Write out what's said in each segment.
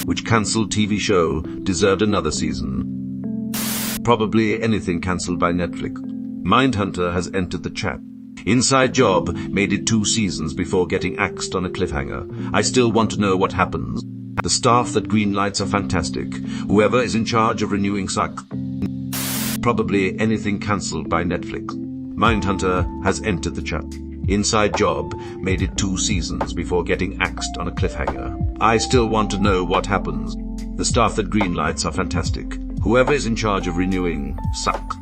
Which cancelled TV show deserved another season? Probably anything cancelled by Netflix. Mindhunter has entered the chat. Inside Job made it 2 seasons before getting axed on a cliffhanger. I still want to know what happens. The staff that greenlights are fantastic. Whoever is in charge of renewing sucks. Probably anything cancelled by Netflix. Mindhunter has entered the chat. Inside Job made it 2 seasons before getting axed on a cliffhanger. I still want to know what happens. The staff that greenlights are fantastic. Whoever is in charge of renewing sucks.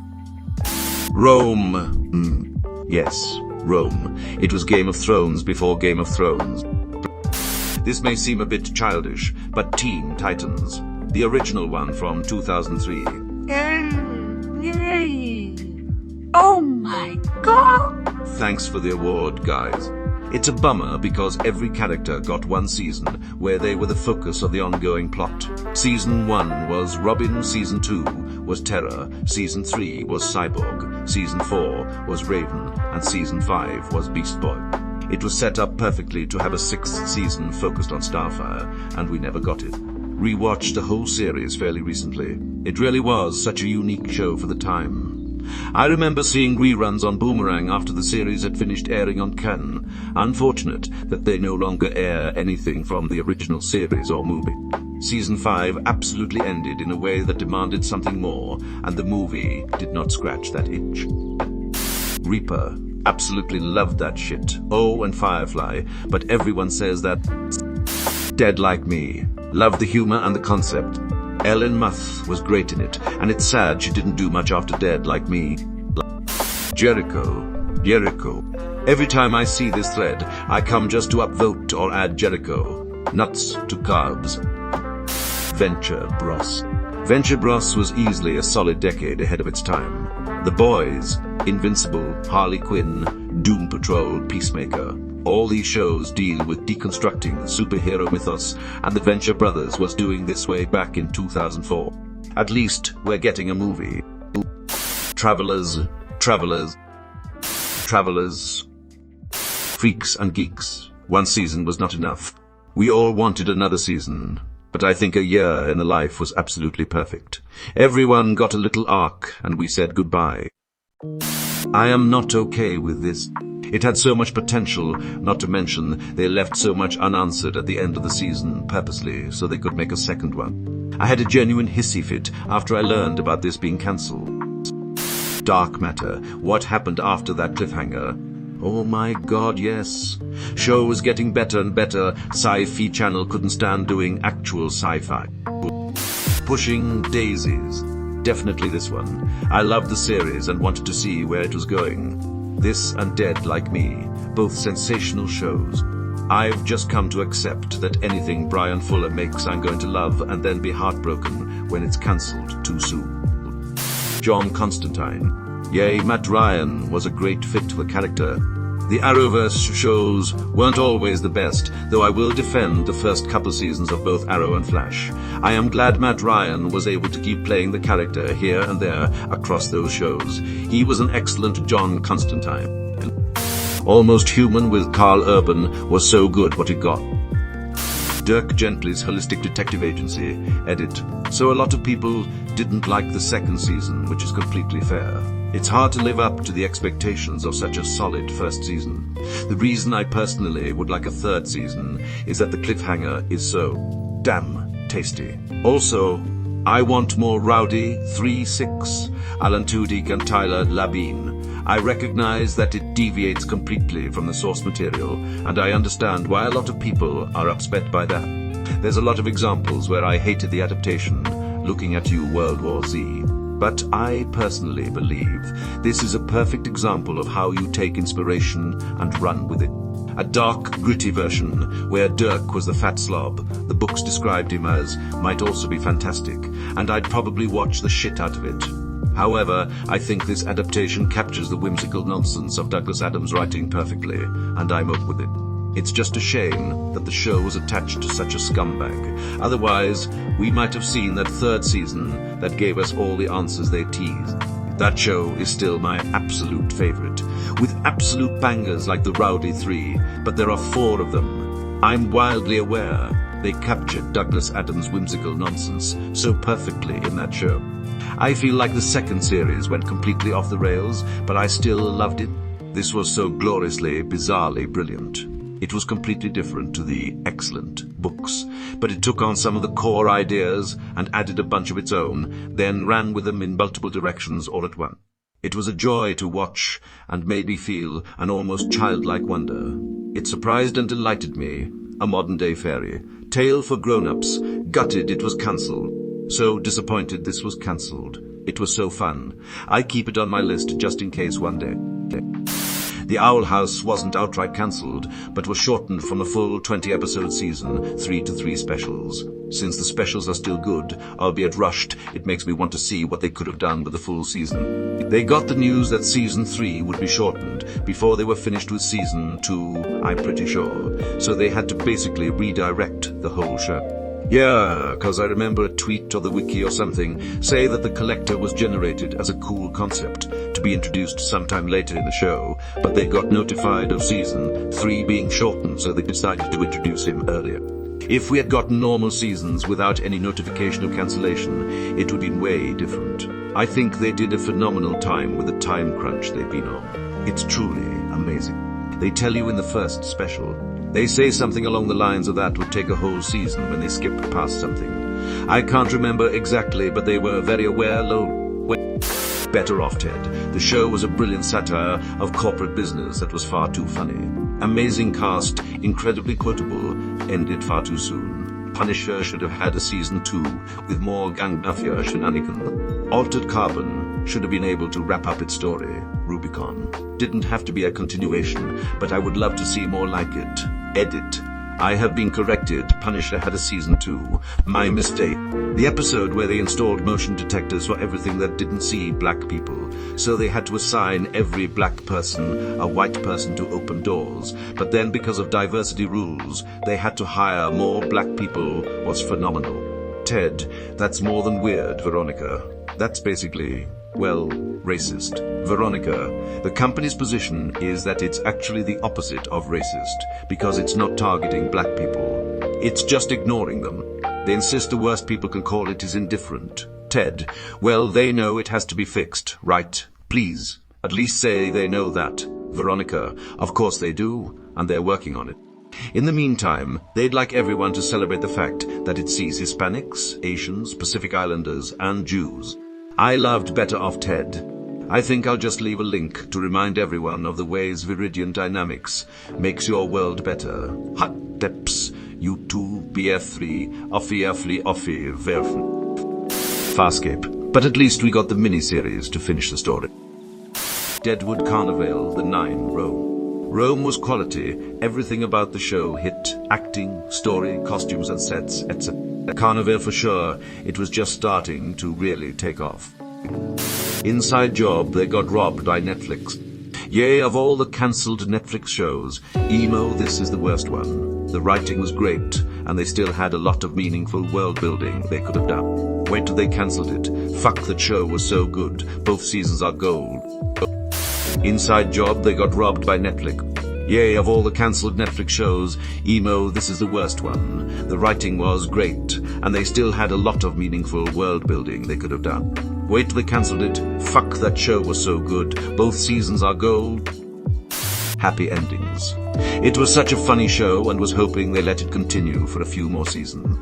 Rome. Yes, Rome. It was Game of Thrones before Game of Thrones. This may seem a bit childish, but Teen Titans, the original one from 2003. Oh my god! Thanks for the award, guys. It's a bummer because every character got 1 season where they were the focus of the ongoing plot. Season 1 was Robin, Season 2 was Terror, Season 3 was Cyborg, Season 4 was Raven, and Season 5 was Beast Boy. It was set up perfectly to have a 6th season focused on Starfire, and we never got it. Rewatched the whole series fairly recently. It really was such a unique show for the time. I remember seeing reruns on Boomerang after the series had finished airing on Ken. Unfortunate that they no longer air anything from the original series or movie. Season 5 absolutely ended in a way that demanded something more, and the movie did not scratch that itch. Reaper. Absolutely loved that shit. Oh, and Firefly, but everyone says that. Dead Like Me. Loved the humor and the concept. Ellen Muth was great in it, and it's sad she didn't do much after Dead Like Me. Jericho. Every time I see this thread, I come just to upvote or add Jericho. Nuts to carbs. Venture Bros was easily a solid decade ahead of its time. The Boys, Invincible, Harley Quinn, Doom Patrol, Peacemaker. All these shows deal with deconstructing the superhero mythos, and the Venture Brothers was doing this way back in 2004. At least we're getting a movie. Travelers, Freaks and Geeks. 1 season was not enough. We all wanted another season, but I think a year in the life was absolutely perfect. Everyone got a little arc, and we said goodbye. I am not okay with this. It had so much potential, not to mention they left so much unanswered at the end of the season purposely so they could make a second one. I had a genuine hissy fit after I learned about this being cancelled. Dark Matter. What happened after that cliffhanger? Oh my god, yes. Show was getting better and better. Sci-Fi Channel couldn't stand doing actual sci-fi. Pushing Daisies. Definitely this one. I loved the series and wanted to see where it was going. This and Dead Like Me, both sensational shows. I've just come to accept that anything Brian Fuller makes I'm going to love and then be heartbroken when it's cancelled too soon. John Constantine. Yay, Matt Ryan was a great fit for the character. The Arrowverse shows weren't always the best, though I will defend the first couple seasons of both Arrow and Flash. I am glad Matt Ryan was able to keep playing the character here and there across those shows. He was an excellent John Constantine. Almost Human with Carl Urban was so good what it got. Dirk Gently's Holistic Detective Agency, edit. So a lot of people didn't like the 2nd season, which is completely fair. It's hard to live up to the expectations of such a solid first season. The reason I personally would like a 3rd season is that the cliffhanger is so damn tasty. Also, I want more Rowdy 3-6, Alan Tudyk and Tyler Labine. I recognize that it deviates completely from the source material, and I understand why a lot of people are upset by that. There's a lot of examples where I hated the adaptation, Looking at You World War Z. But I personally believe this is a perfect example of how you take inspiration and run with it. A dark, gritty version where Dirk was the fat slob, the books described him as, might also be fantastic, and I'd probably watch the shit out of it. However, I think this adaptation captures the whimsical nonsense of Douglas Adams' writing perfectly, and I'm up with it. It's just a shame that the show was attached to such a scumbag. Otherwise, we might have seen that 3rd season that gave us all the answers they teased. That show is still my absolute favorite, with absolute bangers like the Rowdy 3, but there are 4 of them. I'm wildly aware They captured Douglas Adams' whimsical nonsense so perfectly in that show. I feel like the second series went completely off the rails, but I still loved it. This was so gloriously, bizarrely brilliant. It was completely different to the excellent books, but it took on some of the core ideas and added a bunch of its own, then ran with them in multiple directions all at once. It was a joy to watch and made me feel an almost childlike wonder. It surprised and delighted me, a modern-day fairy tale for grown-ups. Gutted it was cancelled. So disappointed this was cancelled. It was so fun. I keep it on my list just in case one day. The Owl House wasn't outright cancelled, but was shortened from a full 20-episode season, 3 to 3 specials. Since the specials are still good, albeit rushed, it makes me want to see what they could have done with the full season. They got the news that season 3 would be shortened before they were finished with season 2, I'm pretty sure, so they had to basically redirect the whole show. Yeah, 'cause I remember a tweet or the wiki or something say that the Collector was generated as a cool concept to be introduced sometime later in the show, but they got notified of season 3 being shortened, so they decided to introduce him earlier. If we had gotten normal seasons without any notification of cancellation, it would have been way different. I think they did a phenomenal time with the time crunch they've been on. It's truly amazing. They tell you in the first special. They say something along the lines of that would take a whole season when they skip past something. I can't remember exactly, but they were very aware. Better off, Ted. The show was a brilliant satire of corporate business that was far too funny. Amazing cast, incredibly quotable, ended far too soon. Punisher should have had a season 2 with more gang mafia shenanigans. Altered Carbon should have been able to wrap up its story. Rubicon didn't have to be a continuation, but I would love to see more like it. Edit. I have been corrected. Punisher had a season 2. My mistake. The episode where they installed motion detectors for everything that didn't see black people, so they had to assign every black person a white person to open doors, but then because of diversity rules, they had to hire more black people, was phenomenal. Ted, that's more than weird, Veronica. That's basically, well, racist. Veronica, the company's position is that it's actually the opposite of racist, because it's not targeting black people. It's just ignoring them. They insist the worst people can call it is indifferent. Ted, well, they know it has to be fixed, right? Please, at least say they know that. Veronica, of course they do, and they're working on it. In the meantime, they'd like everyone to celebrate the fact that it sees Hispanics, Asians, Pacific Islanders, and Jews. I loved Better Off Ted. I think I'll just leave a link to remind everyone of the ways Viridian dynamics makes your world better. Hot depths, U2, BF3, Offie, Verfen. Farscape. But at least we got the miniseries to finish the story. Deadwood Carnival, The 9, Rome. Rome was quality. Everything about the show hit. Acting, story, costumes and sets, etc. Carnival for sure. It was just starting to really take off. Inside Job, they got robbed by Netflix. Yea, of all the cancelled Netflix shows, Emo, this is the worst one. The writing was great, and they still had a lot of meaningful world building they could have done. Wait till they cancelled it. Fuck, that show was so good. Both seasons are gold. Inside Job, they got robbed by Netflix. Yea, of all the cancelled Netflix shows, Emo, this is the worst one. The writing was great, and they still had a lot of meaningful world building they could have done. Wait till they cancelled it. Fuck, that show was so good. Both seasons are gold. Happy endings. It was such a funny show and was hoping they let it continue for a few more seasons.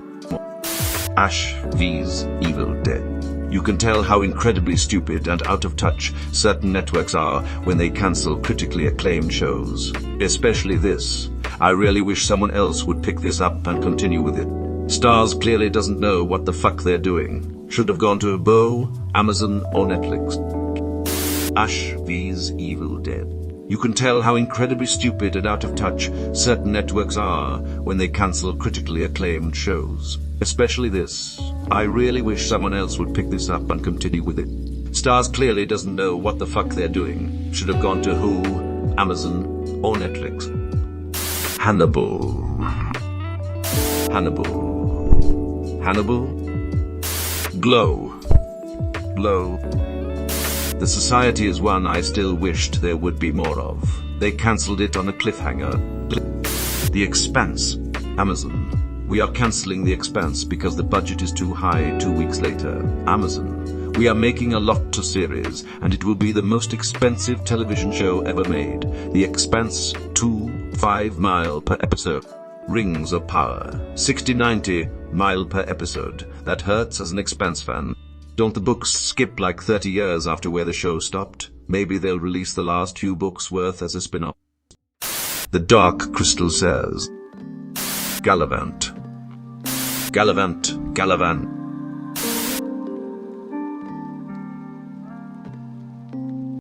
Ash vs. Evil Dead. You can tell how incredibly stupid and out of touch certain networks are when they cancel critically acclaimed shows. Especially this. I really wish someone else would pick this up and continue with it. Stars clearly doesn't know what the fuck they're doing. Should have gone to Bo, Amazon, or Netflix. Ash vs. Evil Dead. You can tell how incredibly stupid and out of touch certain networks are when they cancel critically acclaimed shows. Especially this. I really wish someone else would pick this up and continue with it. Stars clearly doesn't know what the fuck they're doing. Should have gone to Who, Amazon, or Netflix. Hannibal. Glow. The society is one I still wished there would be more of. They cancelled it on a cliffhanger. The Expanse. Amazon. We are cancelling The Expanse because the budget is too high 2 weeks later. Amazon. We are making a Lot series, and it will be the most expensive television show ever made. The Expanse 2, 5 mile per episode. Rings of Power. 60-90 mile per episode. That hurts as an Expanse fan. Don't the books skip like 30 years after where the show stopped? Maybe they'll release the last few books worth as a spin-off. The Dark Crystal says, Gallivant. Gallivant, Gallivant.